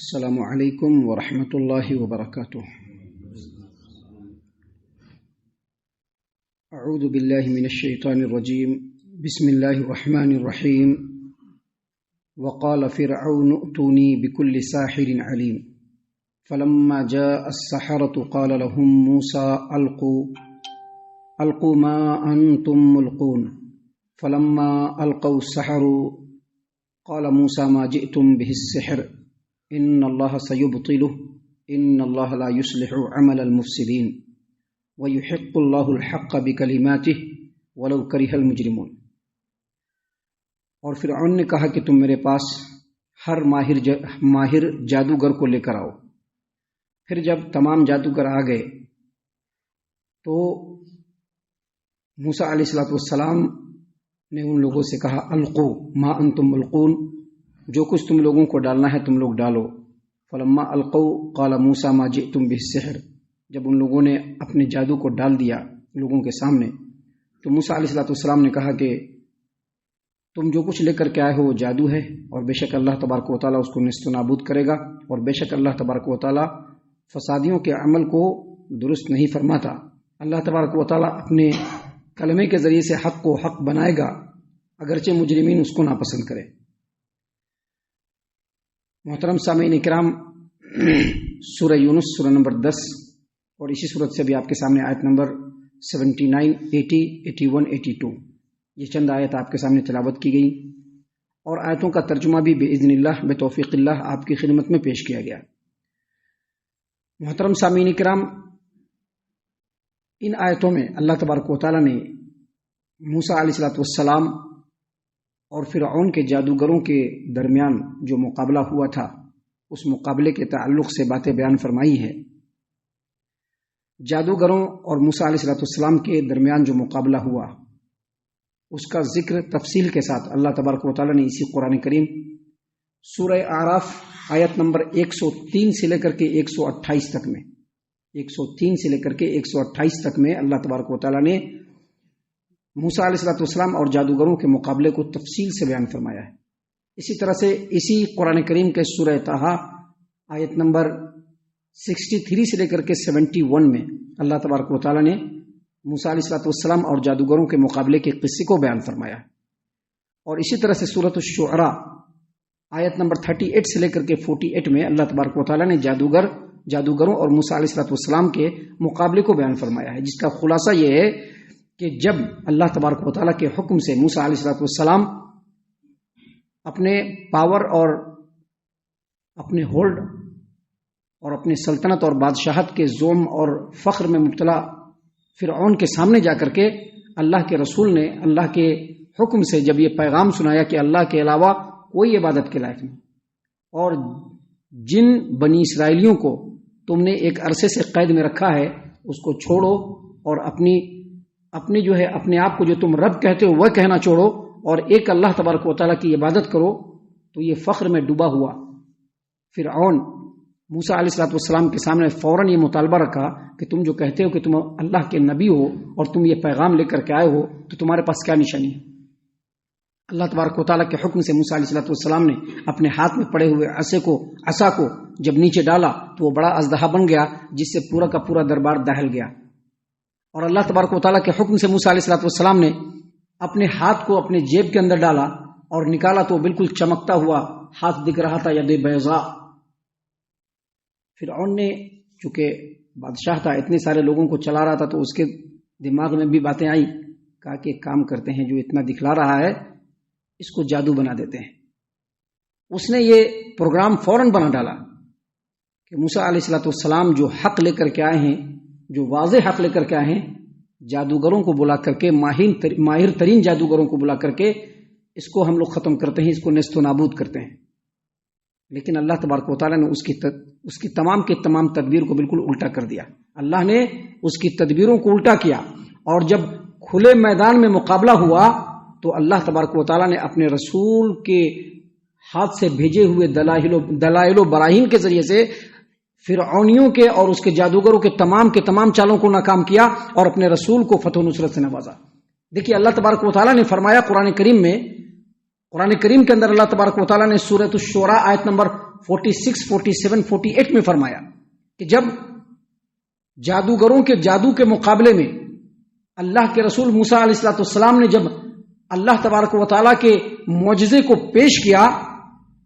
السلام علیکم ورحمۃ اللہ وبرکاتہ۔ اعوذ باللہ من الشیطان الرجیم، بسم اللہ الرحمن الرحیم۔ وقال فرعون ائتونی بكل ساحر علیم فلما جاء السحرة قال لهم موسى القوا ما انتم ملقون فلما القوا السحروا قال موسى ما جئتم به السحر ان اللہ سیبطلہ ان اللہ لا یصلح عمل المفسدین ویحق اللہ الحق بکلماتہ ولو کرہ المجرمون۔ اور فرعون نے کہا کہ تم میرے پاس ہر ماہر جادوگر کو لے کر آؤ۔ پھر جب تمام جادوگر آ گئے تو موسیٰ علیہ السلام نے ان لوگوں سے کہا القوا ما انتم ملقون، جو کچھ تم لوگوں کو ڈالنا ہے تم لوگ ڈالو۔ فلما القوا قال موسیٰ ما جئتم به السحر، جب ان لوگوں نے اپنے جادو کو ڈال دیا لوگوں کے سامنے تو موسیٰ علیہ السلام نے کہا کہ تم جو کچھ لے کر کے آئے ہو وہ جادو ہے، اور بے شک اللہ تبارک و تعالیٰ اس کو نیست و نابود کرے گا، اور بے شک اللہ تبارک و تعالیٰ فسادیوں کے عمل کو درست نہیں فرماتا۔ اللہ تبارک و تعالیٰ اپنے کلمے کے ذریعے سے حق کو حق بنائے گا اگرچہ مجرمین اس کو ناپسند کرے۔ محترم سامعین کرام، سورہ یونس سورہ نمبر 10 اور اسی صورت سے بھی آپ کے سامنے آیت نمبر 79، 80، 81، 82 یہ چند آیت آپ کے سامنے تلاوت کی گئی، اور آیتوں کا ترجمہ بھی باذن اللہ بتوفیق اللہ آپ کی خدمت میں پیش کیا گیا۔ محترم سامعین کرام، ان آیتوں میں اللہ تبارک و تعالیٰ نے موسیٰ علیہ السلام اور فرعون کے جادوگروں کے درمیان جو مقابلہ ہوا تھا اس مقابلے کے تعلق سے باتیں بیان فرمائی ہے۔ جادوگروں اور موسیٰ علیہ السلام کے درمیان جو مقابلہ ہوا اس کا ذکر تفصیل کے ساتھ اللہ تبارک و تعالیٰ نے اسی قرآن کریم سورہ اعراف آیت نمبر 103 سے لے کر کے 128 تک میں 103 سے لے کر کے 128 تک میں اللہ تبارک و تعالیٰ نے موسیٰ علیہ السلام اور جادوگروں کے مقابلے کو تفصیل سے بیان فرمایا ہے۔ اسی طرح سے اسی قرآن کریم کے سورہ طٰہٰ آیت نمبر 63 سے لے کر کے 71 میں اللہ تبارک و تعالیٰ نے موسیٰ علیہ السلام اور جادوگروں کے مقابلے کے قصے کو بیان فرمایا، اور اسی طرح سے سورۃ الشعراء آیت نمبر 38 سے لے کر کے 48 میں اللہ تبارک و تعالیٰ نے جادوگروں اور موسیٰ علیہ السلام کے مقابلے کو بیان فرمایا ہے، جس کا خلاصہ یہ ہے کہ جب اللہ تبارک و تعالیٰ کے حکم سے موسیٰ علیہ السلام اپنے پاور اور اپنے ہولڈ اور اپنے سلطنت اور بادشاہت کے زوم اور فخر میں مبتلا فرعون کے سامنے جا کر کے اللہ کے رسول نے اللہ کے حکم سے جب یہ پیغام سنایا کہ اللہ کے علاوہ کوئی عبادت کے لائق نہیں، اور جن بنی اسرائیلیوں کو تم نے ایک عرصے سے قید میں رکھا ہے اس کو چھوڑو، اور اپنے جو ہے اپنے آپ کو جو تم رب کہتے ہو وہ کہنا چھوڑو، اور ایک اللہ تبارک و تعالیٰ کی عبادت کرو، تو یہ فخر میں ڈوبا ہوا فرعون موسیٰ علیہ السلام کے سامنے فوراً یہ مطالبہ رکھا کہ تم جو کہتے ہو کہ تم اللہ کے نبی ہو اور تم یہ پیغام لے کر کے آئے ہو تو تمہارے پاس کیا نشانی ہے؟ اللہ تبارک و تعالیٰ کے حکم سے موسیٰ علیہ السلام نے اپنے ہاتھ میں پڑے ہوئے عصا کو جب نیچے ڈالا تو وہ بڑا اژدہا بن گیا، جس سے پورا کا پورا دربار دہل گیا، اور اللہ تبارک و تعالیٰ کے حکم سے موسیٰ علیہ السلام نے اپنے ہاتھ کو اپنے جیب کے اندر ڈالا اور نکالا تو بالکل چمکتا ہوا ہاتھ دکھ رہا تھا، ید بیضاء۔ فرعون نے چونکہ بادشاہ تھا، اتنے سارے لوگوں کو چلا رہا تھا، تو اس کے دماغ میں بھی باتیں آئی، کہا کہ کام کرتے ہیں جو اتنا دکھلا رہا ہے اس کو جادو بنا دیتے ہیں۔ اس نے یہ پروگرام فوراً بنا ڈالا کہ موسیٰ علیہ السلام جو حق لے کر کے آئے ہیں، جو واضح حق لے کر کے آئے ہیں، جادوگروں کو بلا کر کے ماہر ترین جادوگروں کو بلا کر کے اس کو ہم لوگ ختم کرتے ہیں، اس کو نیست و نابود کرتے ہیں۔ لیکن اللہ تبارک و تعالیٰ نے اس کی تمام کے تمام تدبیر کو بالکل الٹا کر دیا۔ اللہ نے اس کی تدبیروں کو الٹا کیا، اور جب کھلے میدان میں مقابلہ ہوا تو اللہ تبارک و تعالیٰ نے اپنے رسول کے ہاتھ سے بھیجے ہوئے دلائل و براہین کے ذریعے سے فرعونیوں کے اور اس کے جادوگروں کے تمام چالوں کو ناکام کیا، اور اپنے رسول کو فتح و نصرت سے نوازا۔ دیکھیے اللہ تبارک و تعالیٰ نے فرمایا قرآن کریم کے اندر اللہ تبارک و تعالیٰ نے سورۃ الشعراء آیت نمبر 46, 47, 48 میں فرمایا کہ جب جادوگروں کے جادو کے مقابلے میں اللہ کے رسول موسیٰ علیہ السلام نے جب اللہ تبارک و تعالیٰ کے معجزے کو پیش کیا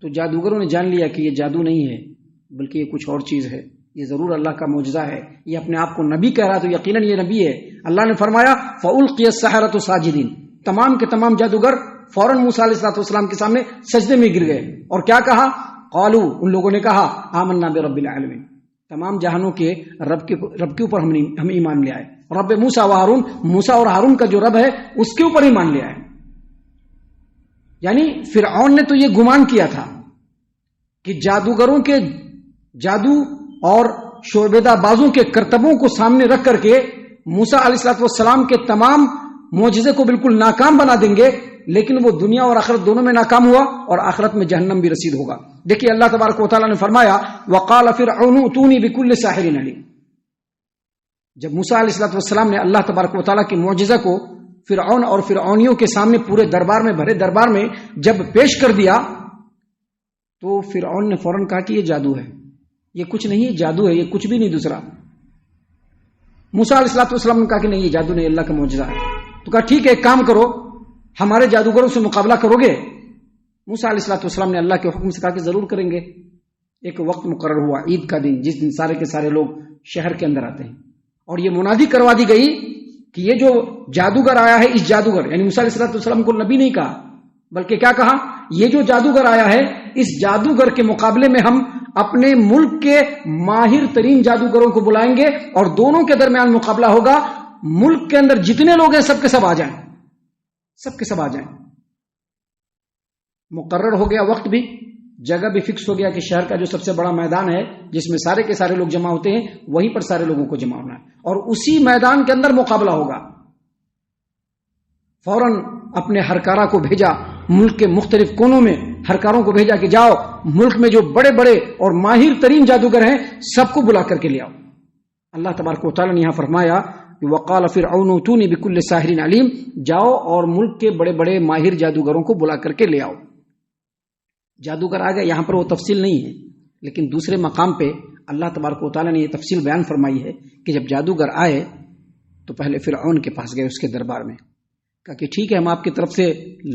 تو جادوگروں نے جان لیا کہ یہ جادو نہیں ہے بلکہ یہ کچھ اور چیز ہے، یہ ضرور اللہ کا معجزہ ہے، یہ اپنے آپ کو نبی کہہ رہا تو یقیناً یہ نبی ہے۔ اللہ نے فرمایا فَأُلْقِيَ السَّحَرَةُ سَاجِدِينَ، تمام کے تمام جادوگر فوراً موسیٰ علیہ السلام کے سامنے سجدے میں گر گئے اور کیا کہا؟ قالوا، ان لوگوں نے کہا آمنا برب العالمین، تمام جہانوں کے رب کے اوپر ہم ایمان لے آئے، رب موسیٰ و ہارون، موسیٰ اور ہارون کا جو رب ہے اس کے اوپر ایمان لے آئے۔ یعنی فرعون نے تو یہ گمان کیا تھا کہ جادوگروں کے جادو اور شعبدہ بازوں کے کرتبوں کو سامنے رکھ کر کے موسیٰ علیہ السلام کے تمام معجزے کو بالکل ناکام بنا دیں گے، لیکن وہ دنیا اور آخرت دونوں میں ناکام ہوا اور آخرت میں جہنم بھی رسید ہوگا۔ دیکھیے اللہ تبارک و تعالیٰ نے فرمایا وقال فرعون اتونی بكل ساحر علیم، جب موسیٰ علیہ السلام نے اللہ تبارک و تعالیٰ کے معجزہ کو فرعون اور فرعونیوں کے سامنے پورے دربار میں بھرے دربار میں جب پیش کر دیا تو فرعون نے فوراً کہا کہ یہ جادو ہے، یہ کچھ نہیں، یہ جادو ہے، یہ کچھ بھی نہیں دوسرا۔ موسیٰ علیہ السلام نے کہا کہ نہیں یہ جادو نہیں، اللہ کا معجزہ ہے۔ تو کہا ٹھیک ہے ایک کام کرو، ہمارے جادوگروں سے مقابلہ کرو گے؟ موسیٰ علیہ السلام نے اللہ کے حکم سے کہا کہ ضرور کریں گے۔ ایک وقت مقرر ہوا عید کا دن، جس دن سارے کے سارے لوگ شہر کے اندر آتے ہیں، اور یہ منادی کروا دی گئی کہ یہ جو جادوگر آیا ہے، اس جادوگر یعنی موسیٰ علیہ السلام کو نبی نہیں کہا بلکہ کیا کہا؟ یہ جو جادوگر آیا ہے اس جادوگر کے مقابلے میں ہم اپنے ملک کے ماہر ترین جادوگروں کو بلائیں گے اور دونوں کے درمیان مقابلہ ہوگا، ملک کے اندر جتنے لوگ ہیں سب کے سب آ جائیں، سب کے سب آ جائیں۔ مقرر ہو گیا وقت بھی، جگہ بھی فکس ہو گیا کہ شہر کا جو سب سے بڑا میدان ہے جس میں سارے کے سارے لوگ جمع ہوتے ہیں وہیں پر سارے لوگوں کو جمع ہونا ہے اور اسی میدان کے اندر مقابلہ ہوگا۔ فوراً اپنے ہرکارہ کو بھیجا، ملک کے مختلف کونوں میں ہرکاروں کو بھیجا کہ جاؤ ملک میں جو بڑے بڑے اور ماہر ترین جادوگر ہیں سب کو بلا کر کے لے آؤ۔ اللہ تبارک و تعالیٰ نے یہاں فرمایا وقال فرعون اتونی بكل ساحر علیم، جاؤ اور ملک کے بڑے بڑے ماہر جادوگروں کو بلا کر کے لے آؤ۔ جادوگر آ گئے، یہاں پر وہ تفصیل نہیں ہے لیکن دوسرے مقام پہ اللہ تبارک و تعالیٰ نے یہ تفصیل بیان فرمائی ہے کہ جب جادوگر آئے تو پہلے فرعون کے پاس گئے، اس کے دربار میں کہا کہ ٹھیک ہے ہم آپ کی طرف سے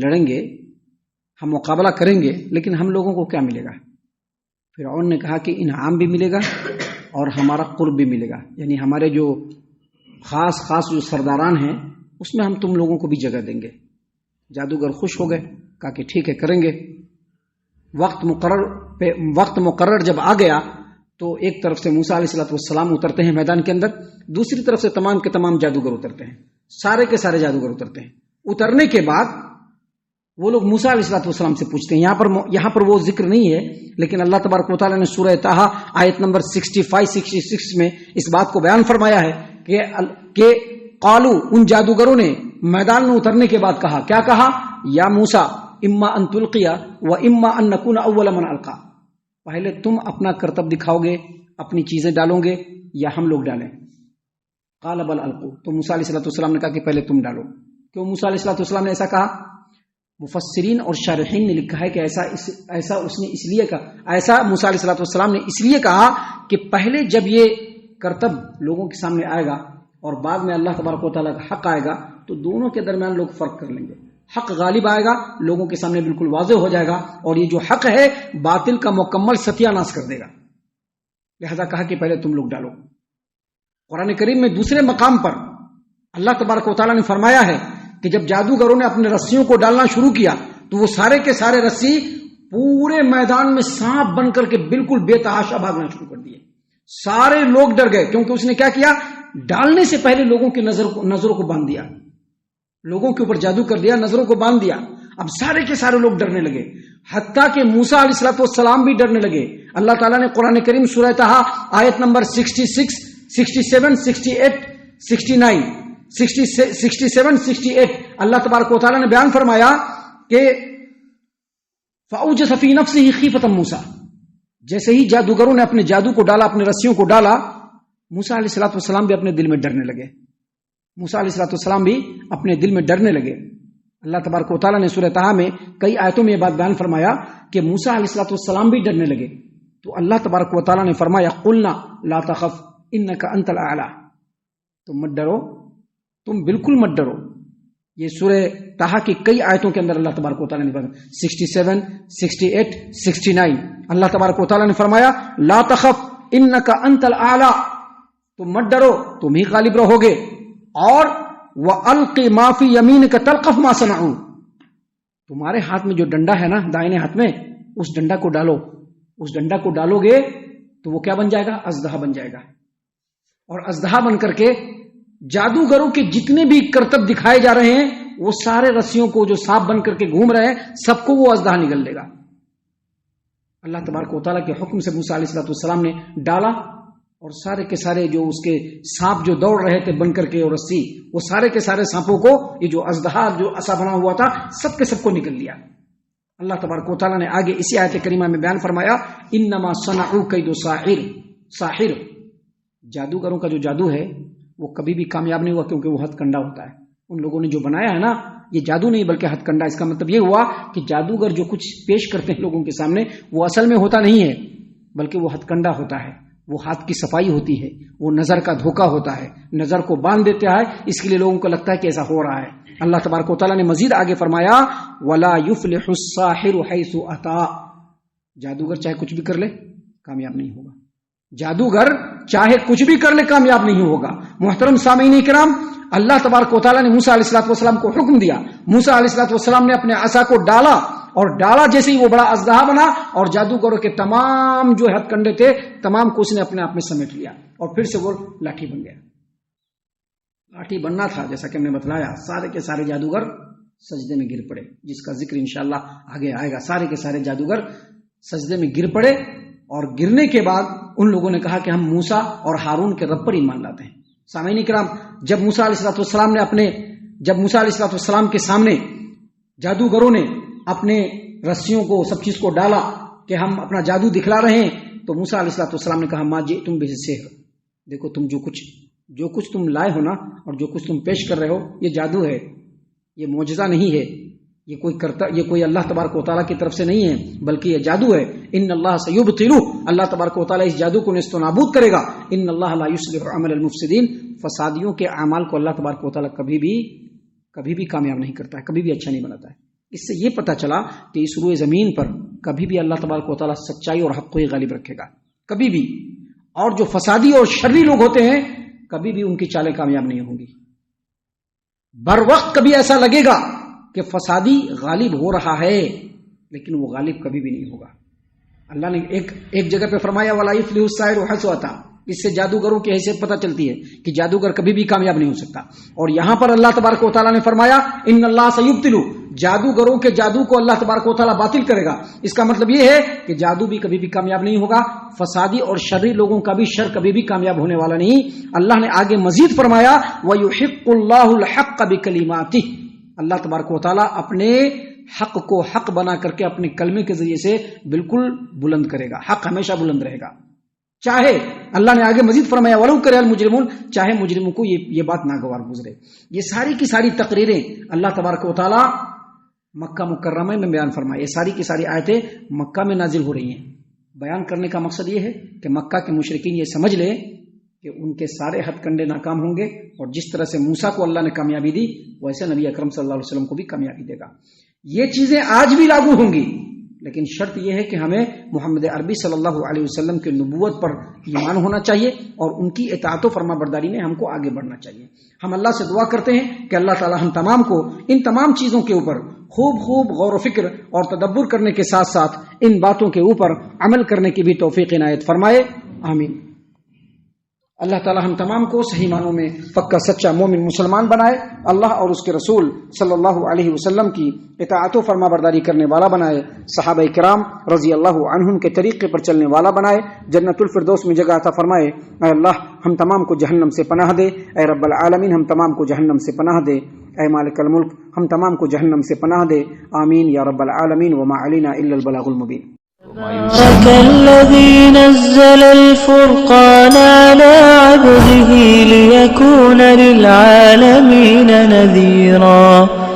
لڑیں گے، ہم مقابلہ کریں گے، لیکن ہم لوگوں کو کیا ملے گا؟ فرعون نے کہا کہ انعام بھی ملے گا اور ہمارا قرب بھی ملے گا، یعنی ہمارے جو خاص جو سرداران ہیں اس میں ہم تم لوگوں کو بھی جگہ دیں گے۔ جادوگر خوش ہو گئے، کہا کہ ٹھیک ہے کریں گے۔ وقت مقرر جب آ گیا تو ایک طرف سے موسیٰ علیہ السلام اترتے ہیں میدان کے اندر، دوسری طرف سے تمام کے تمام جادوگر اترتے ہیں، سارے کے سارے جادوگر اترتے ہیں۔ اترنے کے بعد وہ لوگ موسیٰ علیہ السلام سے پوچھتے ہیں، یہاں پر وہ ذکر نہیں ہے لیکن اللہ تبارک و تعالیٰ نے سورہ طٰہٰ آیت نمبر 65-66 میں اس بات کو بیان فرمایا ہے کہ قالو، ان جادوگروں نے میدان میں اترنے کے بعد کہا، کیا کہا؟ یا موسیٰ اما ان تلقی و اما ان نکون اول من القا، پہلے تم اپنا کرتب دکھاؤ گے، اپنی چیزیں ڈالو گے یا ہم لوگ ڈالیں؟ قال بل القوا، تو موسیٰ علیہ السلام نے کہا کہ پہلے تم ڈالو۔ کیوں موسیٰ علیہ السلام نے ایسا کہا؟ مفسرین اور شارحین نے لکھا ہے کہ ایسا اس نے اس لیے کہا، ایسا موسیٰ علیہ السلام نے اس لیے کہا کہ پہلے جب یہ کرتب لوگوں کے سامنے آئے گا اور بعد میں اللہ تبارک و تعالیٰ کا حق آئے گا تو دونوں کے درمیان لوگ فرق کر لیں گے، حق غالب آئے گا، لوگوں کے سامنے بالکل واضح ہو جائے گا اور یہ جو حق ہے باطل کا مکمل ستیہ ناش کر دے گا، لہذا کہا کہ پہلے تم لوگ ڈالو۔ قرآن کریم میں دوسرے مقام پر اللہ تبارک و تعالیٰ نے فرمایا ہے کہ جب جادوگروں نے اپنے رسیوں کو ڈالنا شروع کیا تو وہ سارے کے سارے رسی پورے میدان میں سانپ بن کر کے بالکل بے تحاشا بھاگنا شروع کر دیے۔ سارے لوگ ڈر گئے کیونکہ اس نے کیا کیا؟ ڈالنے سے پہلے لوگوں کی نظروں کو باندھ دیا، لوگوں کے اوپر جادو کر دیا، نظروں کو باندھ دیا۔ اب سارے کے سارے لوگ ڈرنے لگے، حتیٰ کہ موسیٰ علیہ السلام بھی ڈرنے لگے۔ اللہ تعالیٰ نے قرآن کریم سورہ طٰہٰ آیت نمبر 66، 67، 68، 69، 67، 68 اللہ تبارک و تعالیٰ نے بیان فرمایا کہ فَأَوْجَسَ فِي نَفْسِهِ خِيفَةً مُوسیٰ، جیسے ہی جادوگروں نے اپنے جادو کو ڈالا، اپنے رسیوں کو ڈالا، موسیٰ علیہ السلام بھی اپنے دل میں ڈرنے لگے، موسیٰ علیہ السلام بھی اپنے دل میں ڈرنے لگے۔ اللہ تبارک و تعالیٰ نے سورہ طٰہٰ میں کئی آیتوں میں یہ بات بیان فرمایا کہ موسیٰ علیہ السلام بھی ڈرنے لگے، تو اللہ تبارک و تعالیٰ نے فرمایا قلنا لا تخف انک انت الاعلی، تم مت ڈرو، تم بالکل مت ڈرو. یہ سورہ طٰہٰ کی کئی آیتوں کے اندر اللہ تبارک و تعالیٰ نے فرمایا 67 68 69 اللہ تبارک و تعالیٰ نے فرمایا لا تخف انک انت الاعلی، تم مت ڈرو، تم ہی غالب رہو گے. اور وَأَلْقِ مَا فِي يَمِينِكَ تَلْقَفْ مَا صَنَعُوا، تمہارے ہاتھ میں جو ڈنڈا ہے نا دائیں ہاتھ میں، اس ڈنڈا کو ڈالو. اس ڈنڈا کو ڈالو گے تو وہ کیا بن جائے گا؟ اژدہا بن جائے گا. اور اژدہا بن کر کے جادوگروں کے جتنے بھی کرتب دکھائے جا رہے ہیں وہ سارے رسیوں کو جو سانپ بن کر کے گھوم رہے ہیں سب کو وہ اژدہا نگل لے گا. اللہ تبارک و تعالیٰ کے حکم سے موسیٰ علیہ السلام نے ڈالا اور سارے کے سارے جو اس کے سانپ جو دوڑ رہے تھے بن کر کے اور رسی، وہ سارے کے سارے سانپوں کو یہ جو اژدہا جو عصا بنا ہوا تھا سب کے سب کو نگل لیا. اللہ تبارک و تعالیٰ نے آگے اسی آیت کریمہ میں بیان فرمایا انما صنعوا کید ساحر، جادوگروں کا جو جادو ہے وہ کبھی بھی کامیاب نہیں ہوا کیونکہ وہ ہتھ کنڈا ہوتا ہے. ان لوگوں نے جو بنایا ہے نا یہ جادو نہیں بلکہ ہتھ کنڈا. اس کا مطلب یہ ہوا کہ جادوگر جو کچھ پیش کرتے ہیں لوگوں کے سامنے وہ اصل میں ہوتا نہیں ہے بلکہ وہ ہتھ کنڈا ہوتا ہے. وہ ہاتھ کی صفائی ہوتی ہے، وہ نظر کا دھوکہ ہوتا ہے، نظر کو باندھ دیتا ہے، اس کے لیے لوگوں کو لگتا ہے کہ ایسا ہو رہا ہے. اللہ تبارک و تعالیٰ نے مزید آگے فرمایا وَلَا يُفْلِحُ السَّاحِرُ حَيْثُ أَتَىٰ، جادوگر چاہے کچھ بھی کر لے کامیاب نہیں ہوگا. جادوگر چاہے کچھ بھی کر لے کامیاب نہیں ہوگا. محترم سامعین کرام، اللہ تبارک و تعالیٰ نے موسیٰ علیہ السلام کو حکم دیا. موسیٰ علیہ السلام نے اپنے عصا کو ڈالا اور ڈالا جیسے ہی وہ بڑا اژدہا بنا اور جادوگروں کے تمام جو ہتھ کنڈے تھے تمام کو اس نے اپنے آپ میں سمیٹ لیا اور پھر سے وہ لاٹھی بن گیا. لاٹھی بننا تھا جیسا کہ ہم نے بتلایا. سارے کے سارے جادوگر سجدے میں گر پڑے، جس کا ذکر انشاءاللہ آگے آئے گا. سارے کے سارے جادوگر سجدے میں گر پڑے اور گرنے کے بعد ان لوگوں نے کہا کہ ہم موسیٰ اور ہارون کے رب پر ایمان لاتے ہیں. سامعین کرام، جب موسیٰ علیہ السلام کے سامنے جادوگروں نے اپنے رسیوں کو سب چیز کو ڈالا کہ ہم اپنا جادو دکھلا رہے ہیں تو موسیٰ علیہ السلام نے کہا ما جئتم بہ السحر، دیکھو تم جو کچھ تم لائے ہو نا اور جو کچھ تم پیش کر رہے ہو یہ جادو ہے، یہ معجزہ نہیں ہے، یہ کوئی اللہ تبارک و تعالیٰ کی طرف سے نہیں ہے بلکہ یہ جادو ہے. ان اللہ سیبطلہ، اللہ تبارک و تعالیٰ اس جادو کو نیست و نابود کرے گا. ان اللہ لا یصلح عمل المفسدین، فسادیوں کے اعمال کو اللہ تبارک و تعالیٰ کبھی بھی کامیاب نہیں کرتا ہے، کبھی بھی اچھا نہیں بناتا ہے. اس سے یہ پتہ چلا کہ اس روئے زمین پر کبھی بھی اللہ تبارک و تعالیٰ سچائی اور حق کو ہی غالب رکھے گا، کبھی بھی. اور جو فسادی اور شرری لوگ ہوتے ہیں کبھی بھی ان کی چالیں کامیاب نہیں ہوں گی. بر وقت کبھی ایسا لگے گا کہ فسادی غالب ہو رہا ہے لیکن وہ غالب کبھی بھی نہیں ہوگا. اللہ نے ایک جگہ پہ فرمایا وَلَا يُفْلِحُ السَّاحِرُ حَيْثُ أَتَىٰ، اس سے جادوگروں کی حیثیت پتہ چلتی ہے کہ جادوگر کبھی بھی کامیاب نہیں ہو سکتا. اور یہاں پر اللہ تبارک و تعالیٰ نے فرمایا ان اللہ سیبطلہ، جادوگروں کے جادو کو اللہ تبارک و تعالیٰ باطل کرے گا. اس کا مطلب یہ ہے کہ جادو بھی کبھی بھی کامیاب نہیں ہوگا، فسادی اور شرری لوگوں کا بھی شر کبھی بھی کامیاب ہونے والا نہیں. اللہ نے آگے مزید فرمایا وَيُحِقُّ اللَّهُ الْحَقَّ بِكَلِمَاتِهِ، اللہ تبارک و تعالیٰ اپنے حق کو حق بنا کر کے اپنے کلمے کے ذریعے سے بالکل بلند کرے گا. حق ہمیشہ بلند رہے گا، چاہے اللہ نے آگے مزید فرمایا وَلَوْ كَرِهَ الْمُجْرِمُونَ، چاہے مجرموں کو یہ بات ناگوار گزرے. یہ ساری کی ساری تقریریں اللہ تبارک و تعالیٰ مکہ مکرمہ میں بیان فرمائے. یہ ساری کی ساری آیتیں مکہ میں نازل ہو رہی ہیں. بیان کرنے کا مقصد یہ ہے کہ مکہ کے مشرکین یہ سمجھ لیں کہ ان کے سارے ہتھ کنڈے ناکام ہوں گے اور جس طرح سے موسیٰ کو اللہ نے کامیابی دی ویسے نبی اکرم صلی اللہ علیہ وسلم کو بھی کامیابی دے گا. یہ چیزیں آج بھی لاگو ہوں گی لیکن شرط یہ ہے کہ ہمیں محمد عربی صلی اللہ علیہ وسلم کی نبوت پر ایمان ہونا چاہیے اور ان کی اطاعت و فرما برداری میں ہم کو آگے بڑھنا چاہیے. ہم اللہ سے دعا کرتے ہیں کہ اللہ تعالی ہم تمام کو ان تمام چیزوں کے اوپر خوب غور و فکر اور تدبر کرنے کے ساتھ ساتھ ان باتوں کے اوپر عمل کرنے کی بھی توفیق عنایت فرمائے. آمین. اللہ تعالی ہم تمام کو صحیح معنوں میں پکا سچا مومن مسلمان بنائے. اللہ اور اس کے رسول صلی اللہ علیہ وسلم کی اطاعت و فرما برداری کرنے والا بنائے. صحابہ کرام رضی اللہ عنہم کے طریقے پر چلنے والا بنائے. جنت الفردوس میں جگہ عطا فرمائے. اے اللہ ہم تمام کو جہنم سے پناہ دے. اے رب العالمین ہم تمام کو جہنم سے پناہ دے. اے مالک الملک ہم تمام کو جہنم سے پناہ دے. آمین یا رب العالمین. وما علینا الا البلاغ المبین. تبارك الذي نزل الفرقان على عبده ليكون للعالمين نذيرا.